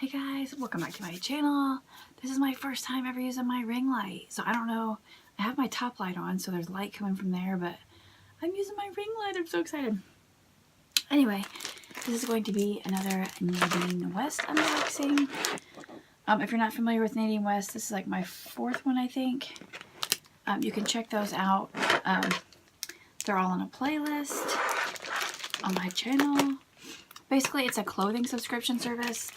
Hey guys, welcome back to my channel. This is my first time ever using my ring light. So I don't know, I have my top light on so there's light coming from there, but I'm using my ring light. I'm so excited. Anyway, this is going to be another Nadine West unboxing. If you're not familiar with Nadine West, this is like my fourth one, I think. You can check those out. They're all on a playlist on my channel. Basically, it's a clothing subscription service.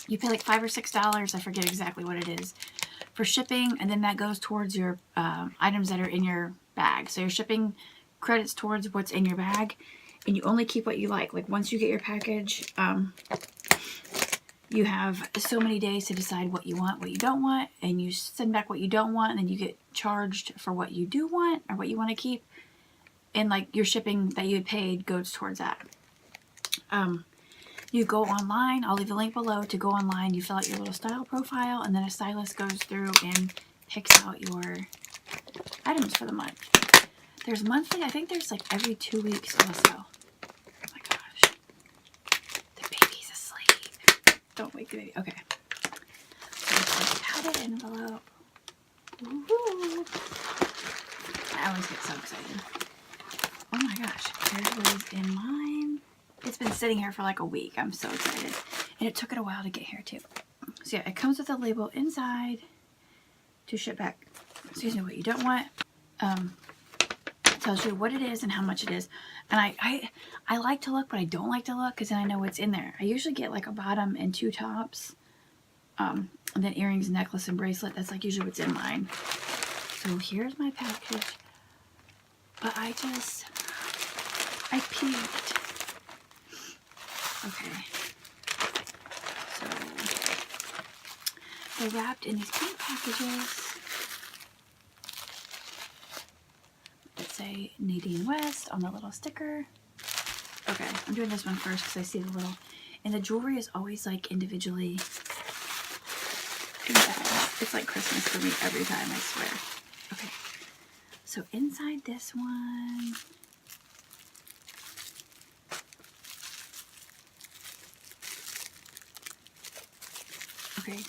You pay like $5 or $6, I forget exactly what it is, for shipping, and then that goes towards your items that are in your bag. So your shipping credits towards what's in your bag, and you only keep what you like. Like once you get your package, you have so many days to decide what you want, what you don't want, and you send back what you don't want, and then you get charged for what you do want or what you want to keep, and like your shipping that you had paid goes towards that. You go online, I'll leave a link below to go online, you fill out your little style profile, and then a stylist goes through and picks out your items for the month. There's monthly, I think there's like every 2 weeks also. Oh my gosh. The baby's asleep. Don't wake the baby. Okay. So it's a padded envelope. Woohoo! I always get so excited. Oh my gosh, here's what is in mine. It's been sitting here for like a week. I'm so excited. And it took it a while to get here too. So yeah, it comes with a label inside to ship back, excuse me, what you don't want. It tells you what it is and how much it is. And I like to look, but I don't like to look because then I know what's in there. I usually get like a bottom and 2 tops. And then earrings, necklace, and bracelet. That's like usually what's in mine. So here's my package. But I peeked. Okay, so they're wrapped in these pink packages that say Nadine West on the little sticker. Okay, I'm doing this one first because I see the little, and the jewelry is always like individually in bags. It's like Christmas for me every time, I swear. Okay, so inside this one, okay,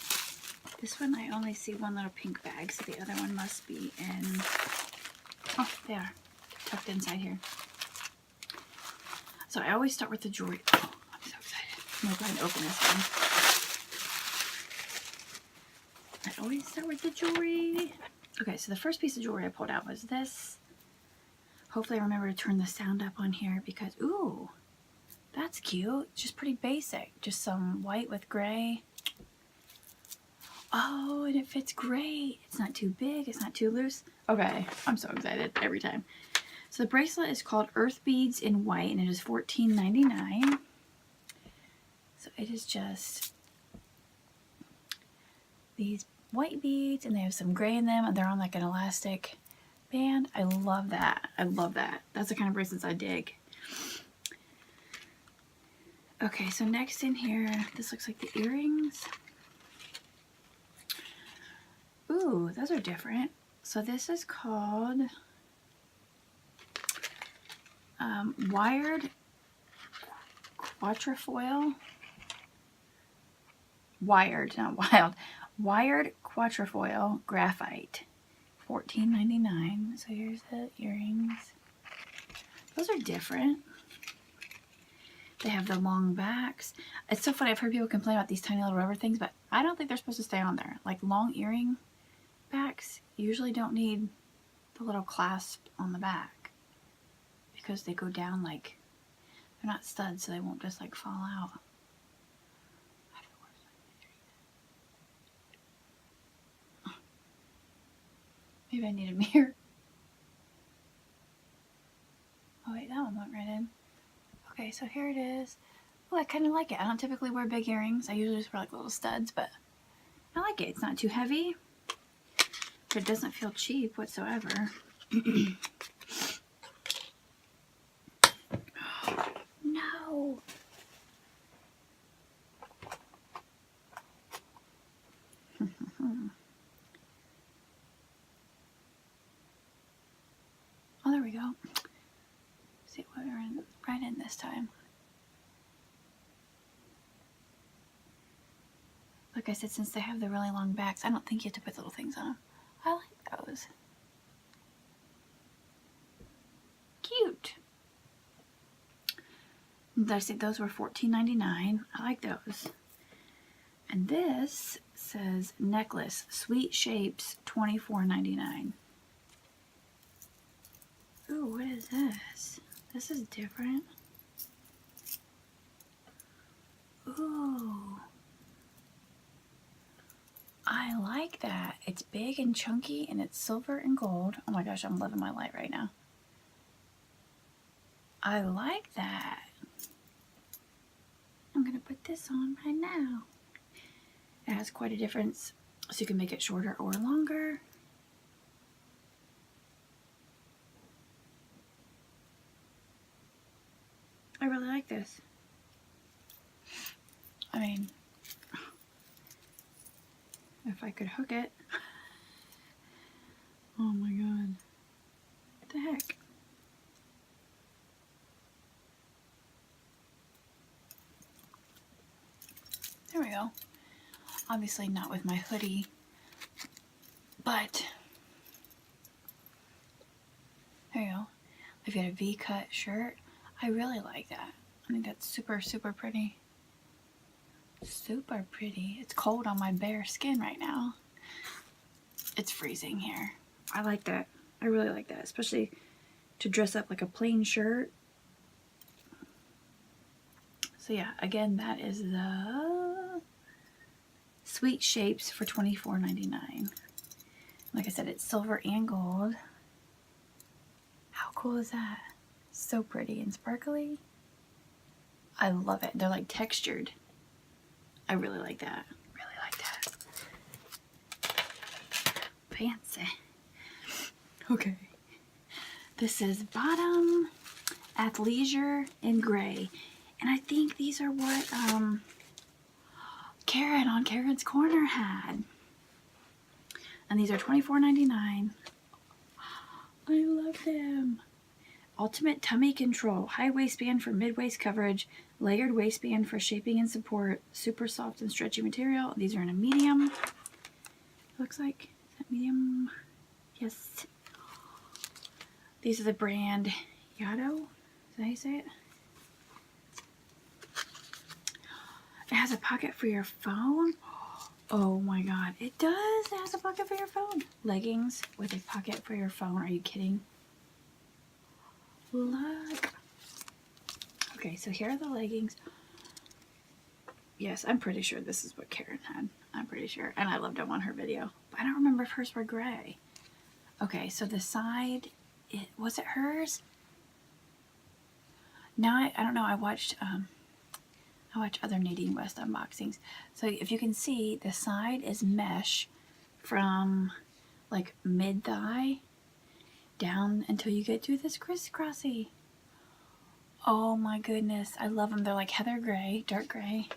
this one I only see one little pink bag, so the other one must be in, oh, they are tucked inside here. So I always start with the jewelry. Oh, I'm so excited. I'm going to go ahead and open this one. I always start with the jewelry. Okay, so the first piece of jewelry I pulled out was this. Hopefully I remember to turn the sound up on here because, ooh, that's cute. Just pretty basic. Just some white with gray. Oh, and it fits great. It's not too big. It's not too loose. Okay, I'm so excited every time. So the bracelet is called Earth Beads in White, and it is $14.99. So it is just these white beads, and they have some gray in them, and they're on like an elastic band. I love that. I love that. That's the kind of bracelets I dig. Okay, so next in here, this looks like the earrings. Ooh, those are different. So this is called wired quatrefoil. Wired, not wild. Wired quatrefoil graphite. $14.99. So here's the earrings. Those are different. They have the long backs. It's so funny. I've heard people complain about these tiny little rubber things, but I don't think they're supposed to stay on there. Like long earring backs usually don't need the little clasp on the back because they go down like, they're not studs, so they won't just like fall out. Maybe I need a mirror. Oh wait, that one went right in. Okay, so here it is. Oh, I kind of like it. I don't typically wear big earrings. I usually just wear like little studs, but I like it. It's not too heavy, but it doesn't feel cheap whatsoever. No. Oh, there we go. See what we're in, right in this time. I said, since they have the really long backs, I don't think you have to put little things on them. I like those. Cute. Did I say those were $14.99? I like those. And this says necklace, sweet shapes, $24.99. Ooh, what is this? This is different. Ooh. I like that. It's big and chunky and it's silver and gold. Oh my gosh, I'm living my life right now. I like that. I'm gonna put this on right now. It has quite a difference, so you can make it shorter or longer. I really like this. I mean, if I could hook it. Oh my god. What the heck? There we go. Obviously not with my hoodie, but there you go. I've got a V-cut shirt. I really like that. I think that's super, super pretty. Super pretty. It's cold on my bare skin right now. It's freezing here. I like that. I really like that, especially to dress up like a plain shirt. So yeah, again, that is the Sweet Shapes for $24.99. Like I said, it's silver and gold. How cool is that? So pretty and sparkly. I love it. They're like textured. I really like that. Really like that. Fancy. Okay. This is Bottom Athleisure in gray. And I think these are what Karen on Karen's Corner had. And these are $24.99. I love them. Ultimate Tummy Control. High waistband for mid-waist coverage. Layered waistband for shaping and support. Super soft and stretchy material. These are in a medium. Looks like, is that medium? Yes. These are the brand Yado. Is that how you say it? It has a pocket for your phone. Oh my god, it does. It has a pocket for your phone. Leggings with a pocket for your phone. Are you kidding? Look. Okay, so here are the leggings. Yes, I'm pretty sure this is what Karen had. I'm pretty sure. And I loved them on her video. But I don't remember if hers were gray. Okay, so the side, was it hers? Now I don't know. I watched other Nadine West unboxings. So if you can see, the side is mesh from like mid-thigh down until you get to this crisscrossy. Oh my goodness. I love them. They're like heather gray, dark gray.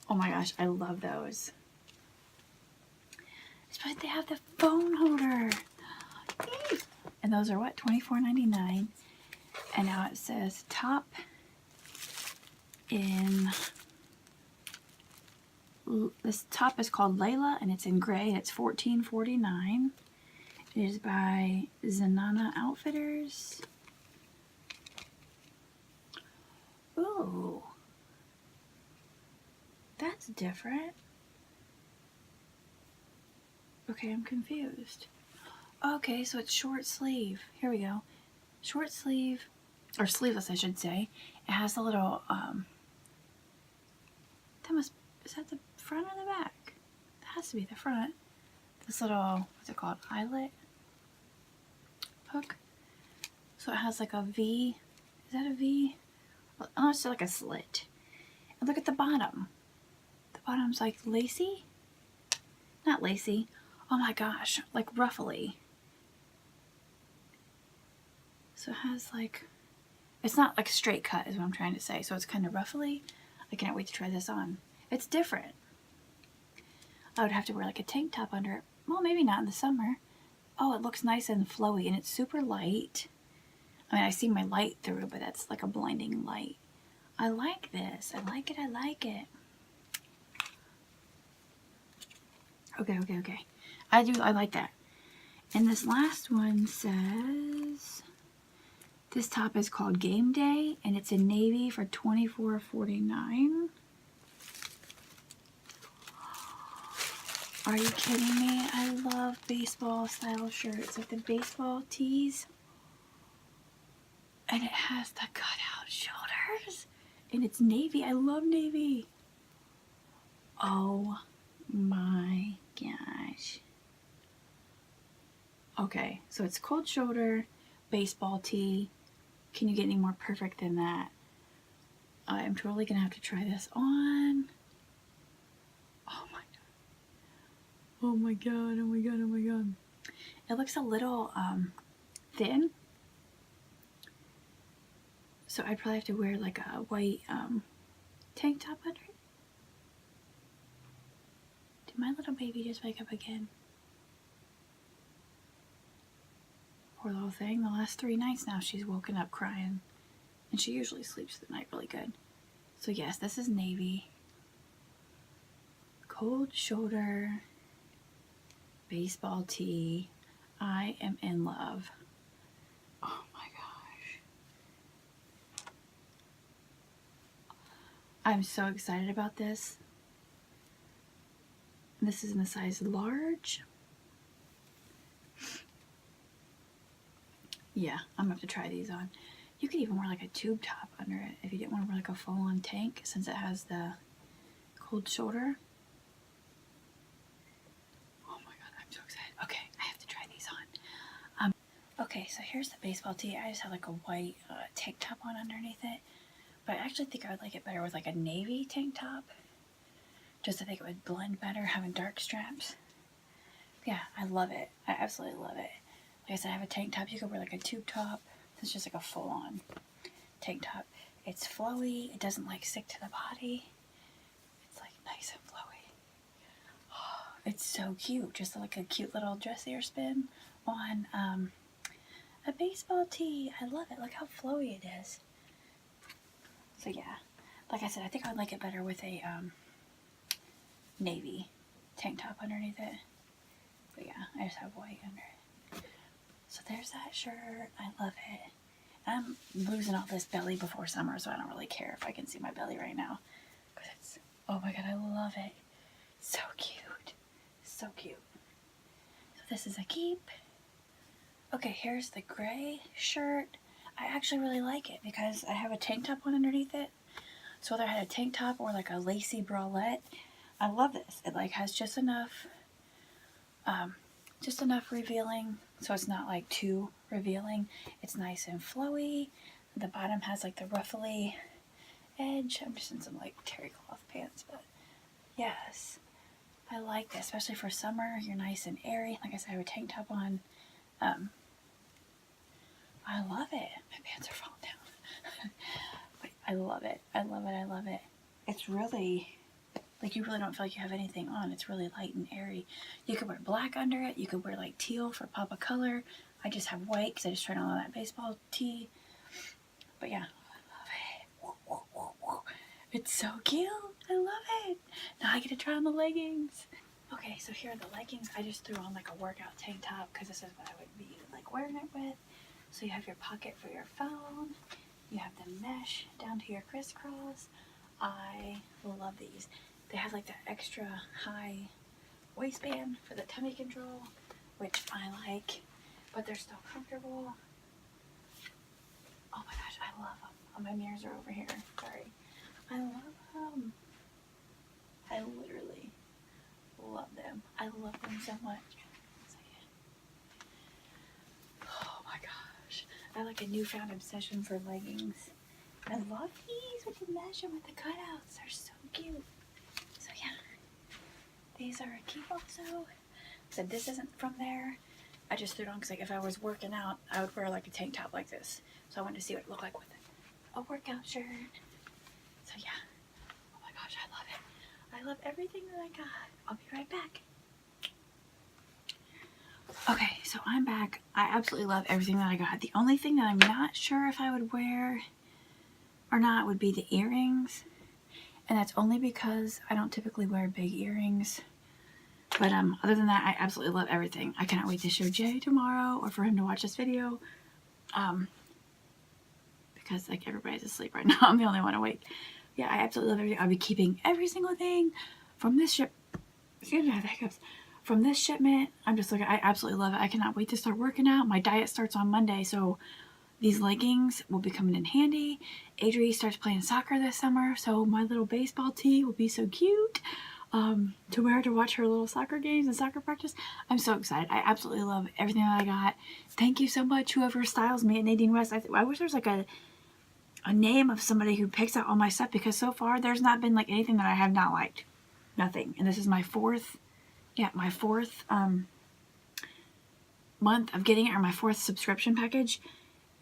Oh my gosh, I love those. Especially they have the phone holder. And those are what? $24.99. And now it says top in, this top is called Layla and it's in gray and it's $14.49. It is by Zanana Outfitters. Ooh, that's different. Okay, I'm confused. Okay, so it's short sleeve. Here we go. Short sleeve, or sleeveless I should say. It has a little, is that the front or the back? That has to be the front. This little, what's it called, eyelet hook. So it has like a V, is that a V? Oh, it's like a slit. And look at the bottom. The bottom's like lacy? Not lacy. Oh my gosh, like ruffly. So it has like, it's not like straight cut is what I'm trying to say. So it's kind of ruffly. I can't wait to try this on. It's different. I would have to wear like a tank top under it. Well, maybe not in the summer. Oh, it looks nice and flowy and it's super light. I mean, I see my light through, but that's like a blinding light. I like this. I like it. I like it. Okay. I like that. And this last one says, this top is called Game Day, and it's in navy for $24.49. Are you kidding me? I love baseball style shirts, like the baseball tees. And it has the cutout shoulders. And it's navy. I love navy. Oh my gosh. Okay, so it's cold shoulder, baseball tee. Can you get any more perfect than that? I'm totally gonna have to try this on. Oh my god. Oh my god, oh my god, oh my god. It looks a little thin. So I'd probably have to wear like a white tank top under it. Did my little baby just wake up again? Poor little thing. The last 3 nights now she's woken up crying. And she usually sleeps the night really good. So yes, this is navy. Cold shoulder. Baseball tee. I am in love. Oh my gosh. I'm so excited about this. This is in a size large. Yeah, I'm gonna have to try these on. You could even wear like a tube top under it if you didn't want to wear like a full-on tank, since it has the cold shoulder. Oh my god, I'm so excited. Okay, I have to try these on. Okay, so here's the baseball tee. I just have like a white tank top on underneath it. But I actually think I would like it better with like a navy tank top. Just I think it would blend better having dark straps. Yeah, I love it. I absolutely love it. Like I said, I have a tank top. You could wear like a tube top. It's just like a full-on tank top. It's flowy. It doesn't like stick to the body. It's like nice and flowy. Oh, it's so cute. Just like a cute little dressier spin on a baseball tee. I love it. Look how flowy it is. So yeah, like I said, I think I would like it better with a navy tank top underneath it. But yeah, I just have white under it. So there's that shirt. I love it. I'm losing all this belly before summer, so I don't really care if I can see my belly right now. Because it's, oh my god, I love it. So cute. So cute. So this is a keep. Okay, here's the gray shirt. I actually really like it because I have a tank top on underneath it. So whether I had a tank top or like a lacy bralette, I love this. It like has just enough revealing, so it's not like too revealing. It's nice and flowy. The bottom has like the ruffly edge. I'm just in some like terry cloth pants, but yes, I like this, especially for summer. You're nice and airy. Like I said, I have a tank top on. I love it. My pants are falling down. But I love it. I love it. I love it. It's really, like, you really don't feel like you have anything on. It's really light and airy. You could wear black under it. You could wear like teal for pop of color. I just have white because I just tried on that baseball tee. But yeah, I love it. It's so cute. I love it. Now I get to try on the leggings. Okay, so here are the leggings. I just threw on like a workout tank top because this is what I would be like wearing it with. So you have your pocket for your phone. You have the mesh down to your crisscross. I love these. They have like the extra high waistband for the tummy control, which I like, but they're still comfortable. Oh my gosh, I love them. Oh, my mirrors are over here. Sorry. I love them. I literally love them. I love them so much. Oh my gosh. I have like a newfound obsession for leggings. I love these with the mesh and with the cutouts. They're so cute. So yeah, these are a keep also. So this isn't from there. I just threw it on because like if I was working out, I would wear like a tank top like this. So I wanted to see what it looked like with a workout shirt. So yeah. Oh my gosh, I love it. I love everything that I got. I'll be right back. Okay, so I'm back. I absolutely love everything that I got. The only thing that I'm not sure if I would wear or not would be the earrings. And that's only because I don't typically wear big earrings. But other than that, I absolutely love everything. I cannot wait to show Jay tomorrow, or for him to watch this video. Because like everybody's asleep right now. I'm the only one awake. Yeah, I absolutely love everything. I'll be keeping every single thing from this excuse me, I have hiccups. From this shipment. I'm just like, I absolutely love it. I cannot wait to start working out. My diet starts on Monday, so these leggings will be coming in handy. Adri starts playing soccer this summer, so my little baseball tee will be so cute to wear to watch her little soccer games and soccer practice. I'm so excited. I absolutely love everything that I got. Thank you so much, whoever styles me at Nadine West. I wish there was like a name of somebody who picks out all my stuff, because so far there's not been like anything that I have not liked. Nothing. And this is my fourth month of getting it, or my fourth subscription package.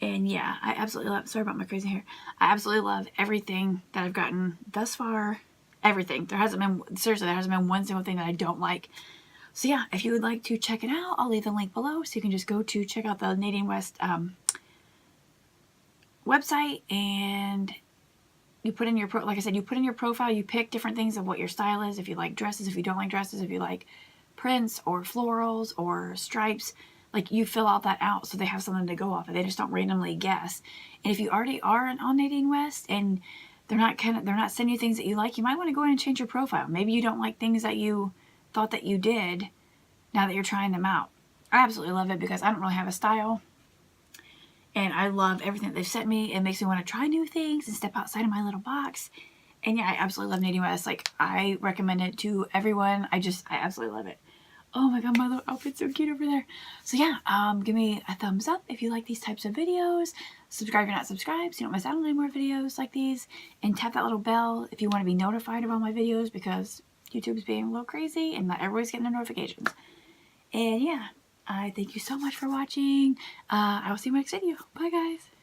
And yeah, I absolutely love, sorry about my crazy hair. I absolutely love everything that I've gotten thus far. Everything. There hasn't been one single thing that I don't like. So yeah, if you would like to check it out, I'll leave the link below, so you can just go to check out the Nadine West website, and you put in your like I said, you put in your profile, you pick different things of what your style is. If you like dresses, if you don't like dresses, if you like prints or florals or stripes, like you fill all that out so they have something to go off of. They just don't randomly guess. And if you already are on Nadine West and they're not sending you things that you like, you might want to go in and change your profile. Maybe you don't like things that you thought that you did now that you're trying them out. I absolutely love it because I don't really have a style. And I love everything that they've sent me. It makes me want to try new things and step outside of my little box. And yeah, I absolutely love Nadine West. Like, I recommend it to everyone. I absolutely love it. Oh my god, my little outfit's so cute over there. So yeah, give me a thumbs up if you like these types of videos. Subscribe if you're not subscribed so you don't miss out on any more videos like these. And tap that little bell if you want to be notified of all my videos, because YouTube's being a little crazy and not everybody's getting their notifications. And yeah, I thank you so much for watching. I will see you in my next video. Bye guys.